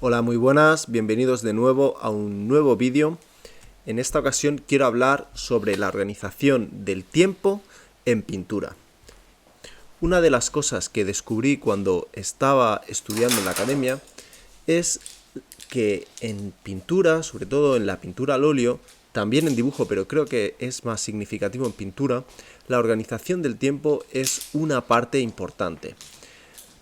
Hola, muy buenas, bienvenidos de nuevo a un nuevo vídeo. En esta ocasión quiero hablar sobre la organización del tiempo en pintura. Una de las cosas que descubrí cuando estaba estudiando en la academia es que en pintura, sobre todo en la pintura al óleo, también en dibujo, pero creo que es más significativo en pintura, la organización del tiempo es una parte importante.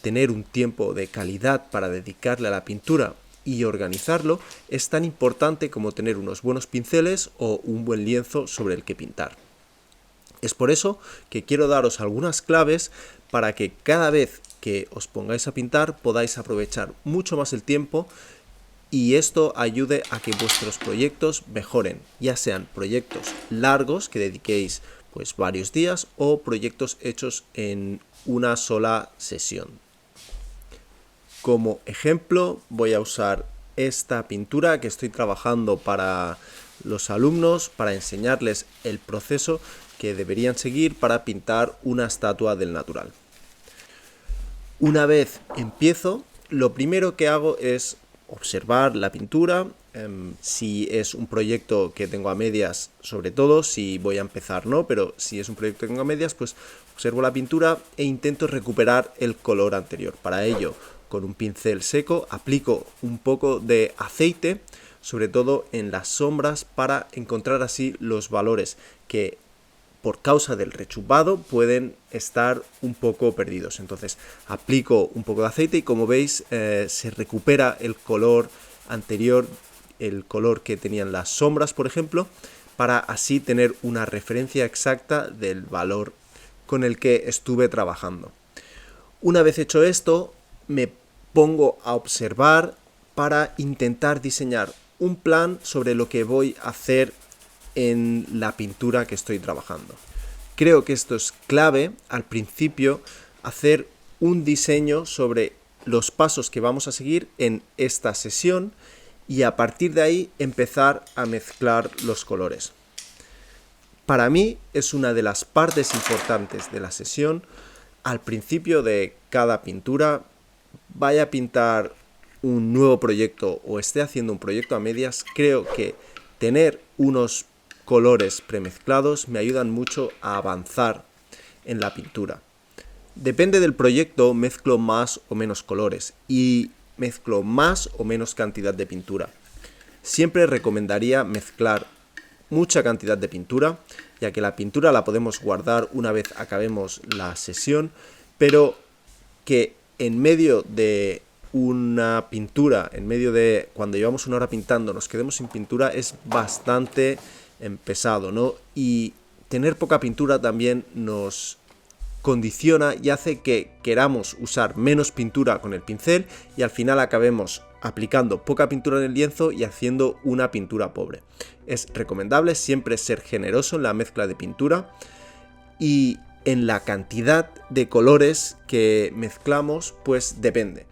Tener un tiempo de calidad para dedicarle a la pintura y organizarlo es tan importante como tener unos buenos pinceles o un buen lienzo sobre el que pintar. Es por eso que quiero daros algunas claves para que cada vez que os pongáis a pintar podáis aprovechar mucho más el tiempo y esto ayude a que vuestros proyectos mejoren, ya sean proyectos largos que dediquéis pues varios días o proyectos hechos en una sola sesión. Como ejemplo voy a usar esta pintura que estoy trabajando para los alumnos para enseñarles el proceso que deberían seguir para pintar una estatua del natural. Una vez empiezo, lo primero que hago es observar la pintura, si es un proyecto que tengo a medias, sobre todo, si voy a empezar no, pero si es un proyecto que tengo a medias, pues observo la pintura e intento recuperar el color anterior. Para ello, con un pincel seco aplico un poco de aceite, sobre todo en las sombras, para encontrar así los valores que por causa del rechupado pueden estar un poco perdidos. Entonces aplico un poco de aceite y como veis se recupera el color anterior, el color que tenían las sombras, por ejemplo, para así tener una referencia exacta del valor con el que estuve trabajando. Una vez hecho esto, me pongo a observar para intentar diseñar un plan sobre lo que voy a hacer en la pintura que estoy trabajando. Creo que esto es clave al principio, hacer un diseño sobre los pasos que vamos a seguir en esta sesión y a partir de ahí empezar a mezclar los colores. Para mí es una de las partes importantes de la sesión. Al principio de cada pintura, vaya a pintar un nuevo proyecto o esté haciendo un proyecto a medias, creo que tener unos colores premezclados me ayudan mucho a avanzar en la pintura. Depende del proyecto, mezclo más o menos colores y mezclo más o menos cantidad de pintura. Siempre recomendaría mezclar mucha cantidad de pintura, ya que la pintura la podemos guardar una vez acabemos la sesión, pero que en medio de una pintura, en medio de cuando llevamos una hora pintando, nos quedemos sin pintura es bastante pesado, ¿no? Y tener poca pintura también nos condiciona y hace que queramos usar menos pintura con el pincel y al final acabemos aplicando poca pintura en el lienzo y haciendo una pintura pobre. Es recomendable siempre ser generoso en la mezcla de pintura y en la cantidad de colores que mezclamos, pues depende.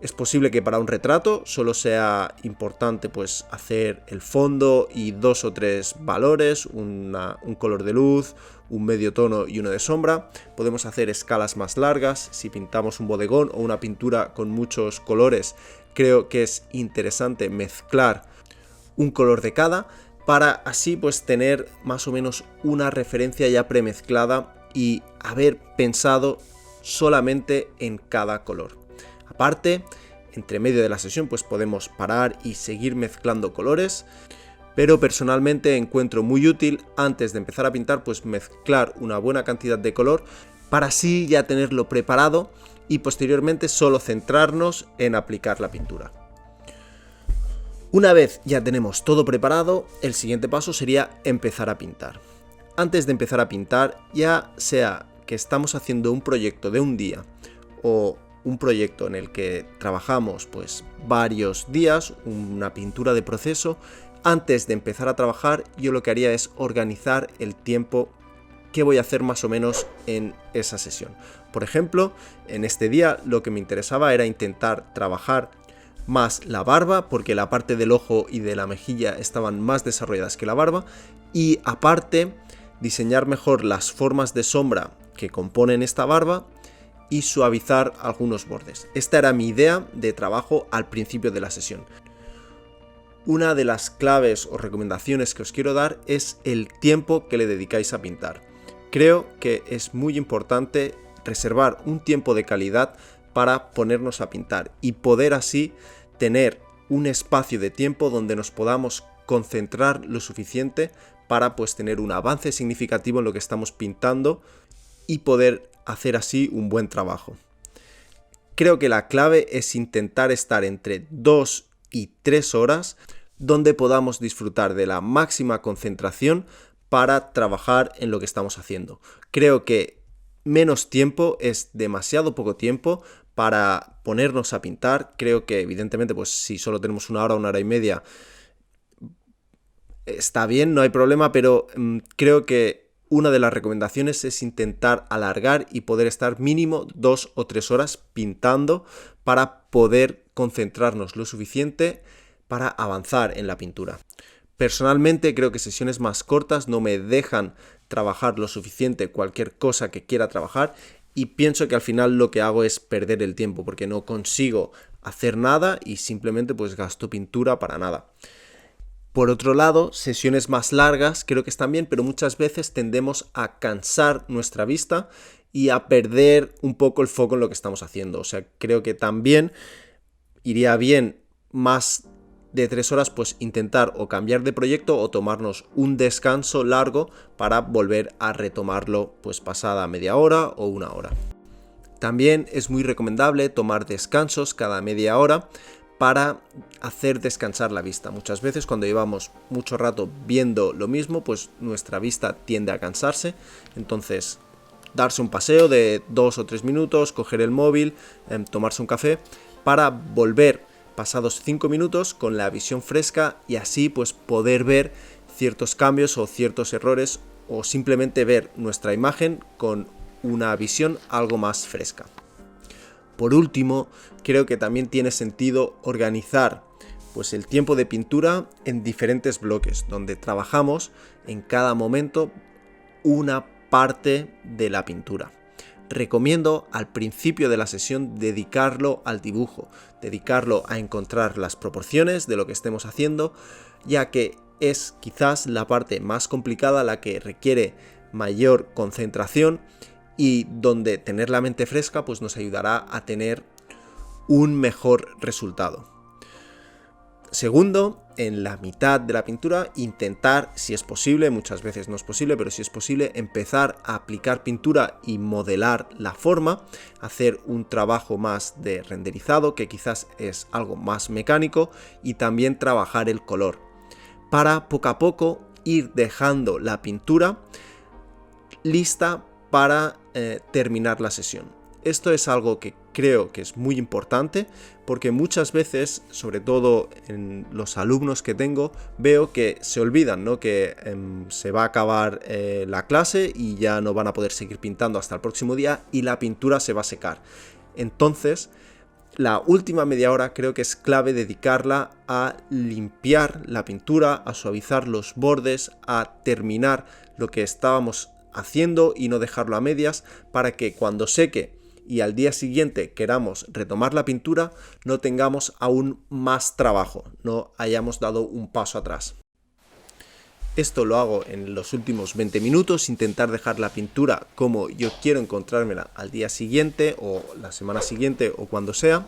Es posible que para un retrato solo sea importante pues hacer el fondo y 2 o 3 valores, un color de luz, un medio tono y uno de sombra. Podemos hacer escalas más largas, si pintamos un bodegón o una pintura con muchos colores, creo que es interesante mezclar un color de cada para así pues tener más o menos una referencia ya premezclada y haber pensado solamente en cada color. Aparte, entre medio de la sesión pues podemos parar y seguir mezclando colores, pero personalmente encuentro muy útil antes de empezar a pintar pues mezclar una buena cantidad de color para así ya tenerlo preparado y posteriormente solo centrarnos en aplicar la pintura. Una vez ya tenemos todo preparado, el siguiente paso sería empezar a pintar. Antes de empezar a pintar, ya sea que estamos haciendo un proyecto de un día o un proyecto en el que trabajamos pues varios días, una pintura de proceso, antes de empezar a trabajar yo lo que haría es organizar el tiempo que voy a hacer más o menos en esa sesión. Por ejemplo, en este día lo que me interesaba era intentar trabajar más la barba, porque la parte del ojo y de la mejilla estaban más desarrolladas que la barba, y aparte diseñar mejor las formas de sombra que componen esta barba y suavizar algunos bordes. Esta era mi idea de trabajo al principio de la sesión. Una de las claves o recomendaciones que os quiero dar es el tiempo que le dedicáis a pintar. Creo que es muy importante reservar un tiempo de calidad para ponernos a pintar y poder así tener un espacio de tiempo donde nos podamos concentrar lo suficiente para pues tener un avance significativo en lo que estamos pintando y poder hacer así un buen trabajo. Creo que la clave es intentar estar entre 2 y 3 horas donde podamos disfrutar de la máxima concentración para trabajar en lo que estamos haciendo. Creo que menos tiempo es demasiado poco tiempo para ponernos a pintar. Creo que evidentemente pues si solo tenemos una hora y media está bien, no hay problema, pero creo que una de las recomendaciones es intentar alargar y poder estar mínimo 2 o 3 horas pintando para poder concentrarnos lo suficiente para avanzar en la pintura. Personalmente creo que sesiones más cortas no me dejan trabajar lo suficiente cualquier cosa que quiera trabajar y pienso que al final lo que hago es perder el tiempo porque no consigo hacer nada y simplemente pues gasto pintura para nada. Por otro lado, sesiones más largas creo que están bien, pero muchas veces tendemos a cansar nuestra vista y a perder un poco el foco en lo que estamos haciendo. O sea, creo que también iría bien más de 3 horas pues intentar o cambiar de proyecto o tomarnos un descanso largo para volver a retomarlo pues pasada media hora o una hora. También es muy recomendable tomar descansos cada media hora para hacer descansar la vista. Muchas veces cuando llevamos mucho rato viendo lo mismo, pues nuestra vista tiende a cansarse. Entonces, darse un paseo de 2 o 3 minutos, coger el móvil, tomarse un café, para volver pasados 5 minutos con la visión fresca y así pues poder ver ciertos cambios o ciertos errores o simplemente ver nuestra imagen con una visión algo más fresca. Por último, creo que también tiene sentido organizar pues el tiempo de pintura en diferentes bloques, donde trabajamos en cada momento una parte de la pintura. Recomiendo al principio de la sesión dedicarlo al dibujo, dedicarlo a encontrar las proporciones de lo que estemos haciendo, ya que es quizás la parte más complicada, la que requiere mayor concentración y donde tener la mente fresca pues nos ayudará a tener un mejor resultado. Segundo, en la mitad de la pintura intentar, si es posible, muchas veces no es posible, pero si es posible, empezar a aplicar pintura y modelar la forma, hacer un trabajo más de renderizado, que quizás es algo más mecánico, y también trabajar el color, para poco a poco ir dejando la pintura lista para terminar la sesión. Esto es algo que creo que es muy importante porque muchas veces, sobre todo en los alumnos que tengo, veo que se olvidan, ¿no? Que se va a acabar la clase y ya no van a poder seguir pintando hasta el próximo día y la pintura se va a secar. Entonces, la última media hora creo que es clave dedicarla a limpiar la pintura, a suavizar los bordes, a terminar lo que estábamos haciendo y no dejarlo a medias para que cuando seque y al día siguiente queramos retomar la pintura no tengamos aún más trabajo, no hayamos dado un paso atrás. Esto lo hago en los últimos 20 minutos, intentar dejar la pintura como yo quiero encontrármela al día siguiente o la semana siguiente o cuando sea,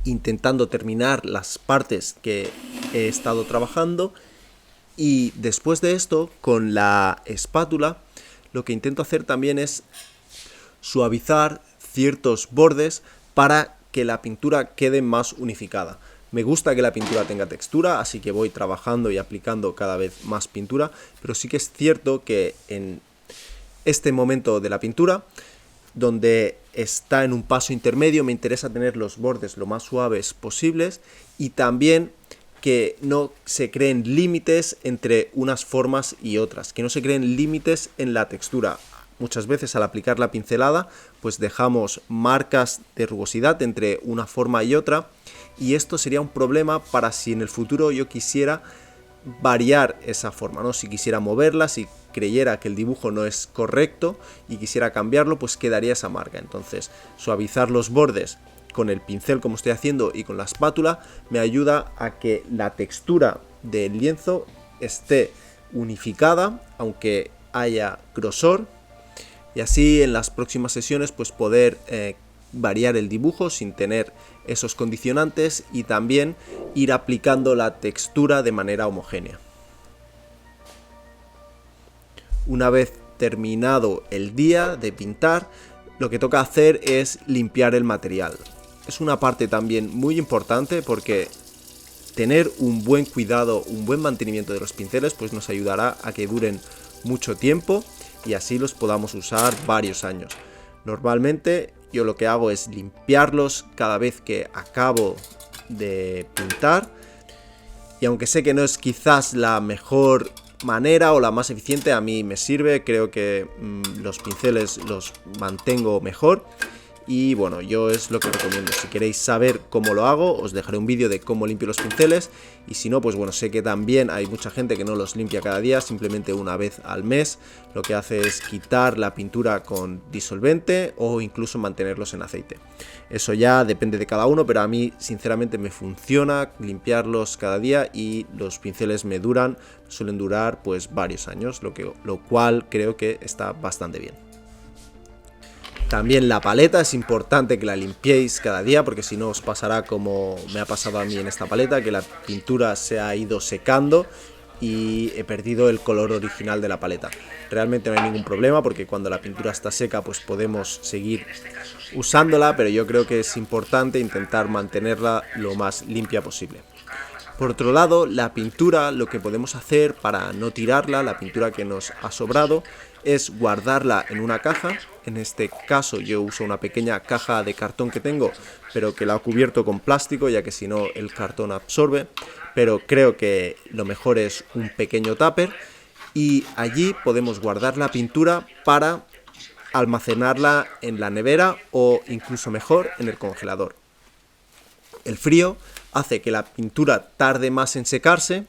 intentando terminar las partes que he estado trabajando y después de esto con la espátula lo que intento hacer también es suavizar ciertos bordes para que la pintura quede más unificada. Me gusta que la pintura tenga textura, así que voy trabajando y aplicando cada vez más pintura, pero sí que es cierto que en este momento de la pintura, donde está en un paso intermedio, me interesa tener los bordes lo más suaves posibles y también que no se creen límites entre unas formas y otras, que no se creen límites en la textura. Muchas veces al aplicar la pincelada pues dejamos marcas de rugosidad entre una forma y otra y esto sería un problema para si en el futuro yo quisiera variar esa forma, ¿no? Si quisiera moverla, si creyera que el dibujo no es correcto y quisiera cambiarlo, pues quedaría esa marca. Entonces, suavizar los bordes con el pincel como estoy haciendo y con la espátula me ayuda a que la textura del lienzo esté unificada, aunque haya grosor, y así en las próximas sesiones pues poder variar el dibujo sin tener esos condicionantes y también ir aplicando la textura de manera homogénea. Una vez terminado el día de pintar, lo que toca hacer es limpiar el material. Es una parte también muy importante porque tener un buen cuidado, un buen mantenimiento de los pinceles pues nos ayudará a que duren mucho tiempo y así los podamos usar varios años. Normalmente yo lo que hago es limpiarlos cada vez que acabo de pintar, y aunque sé que no es quizás la mejor manera o la más eficiente, a mí me sirve, creo que los pinceles los mantengo mejor. Y bueno, yo es lo que recomiendo. Si queréis saber cómo lo hago, os dejaré un vídeo de cómo limpio los pinceles. Y si no, pues bueno, sé que también hay mucha gente que no los limpia cada día, simplemente una vez al mes. Lo que hace es quitar la pintura con disolvente o incluso mantenerlos en aceite. Eso ya depende de cada uno, pero a mí sinceramente me funciona limpiarlos cada día y los pinceles me suelen durar pues varios años, lo cual creo que está bastante bien. También la paleta es importante que la limpiéis cada día, porque si no os pasará como me ha pasado a mí en esta paleta, que la pintura se ha ido secando y he perdido el color original de la paleta. Realmente no hay ningún problema porque cuando la pintura está seca pues podemos seguir usándola, pero yo creo que es importante intentar mantenerla lo más limpia posible. Por otro lado, la pintura, lo que podemos hacer para no tirarla, la pintura que nos ha sobrado, es guardarla en una caja. En este caso yo uso una pequeña caja de cartón que tengo, pero que la he cubierto con plástico, ya que si no el cartón absorbe, pero creo que lo mejor es un pequeño tupper, y allí podemos guardar la pintura para almacenarla en la nevera o incluso mejor en el congelador. El frío hace que la pintura tarde más en secarse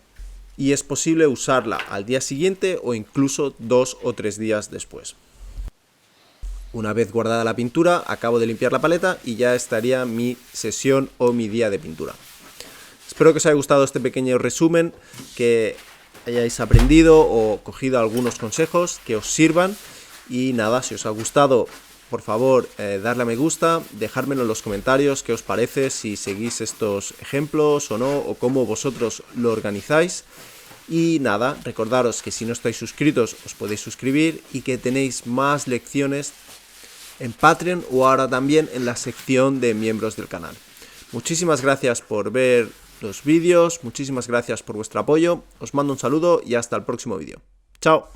y es posible usarla al día siguiente o incluso 2 o 3 días después. Una vez guardada la pintura, acabo de limpiar la paleta y ya estaría mi sesión o mi día de pintura. Espero que os haya gustado este pequeño resumen, que hayáis aprendido o cogido algunos consejos que os sirvan. Y nada, si os ha gustado, por favor, darle a me gusta, dejármelo en los comentarios qué os parece, si seguís estos ejemplos o no, o cómo vosotros lo organizáis. Y nada, recordaros que si no estáis suscritos os podéis suscribir y que tenéis más lecciones en Patreon o ahora también en la sección de miembros del canal. Muchísimas gracias por ver los vídeos, muchísimas gracias por vuestro apoyo, os mando un saludo y hasta el próximo vídeo. ¡Chao!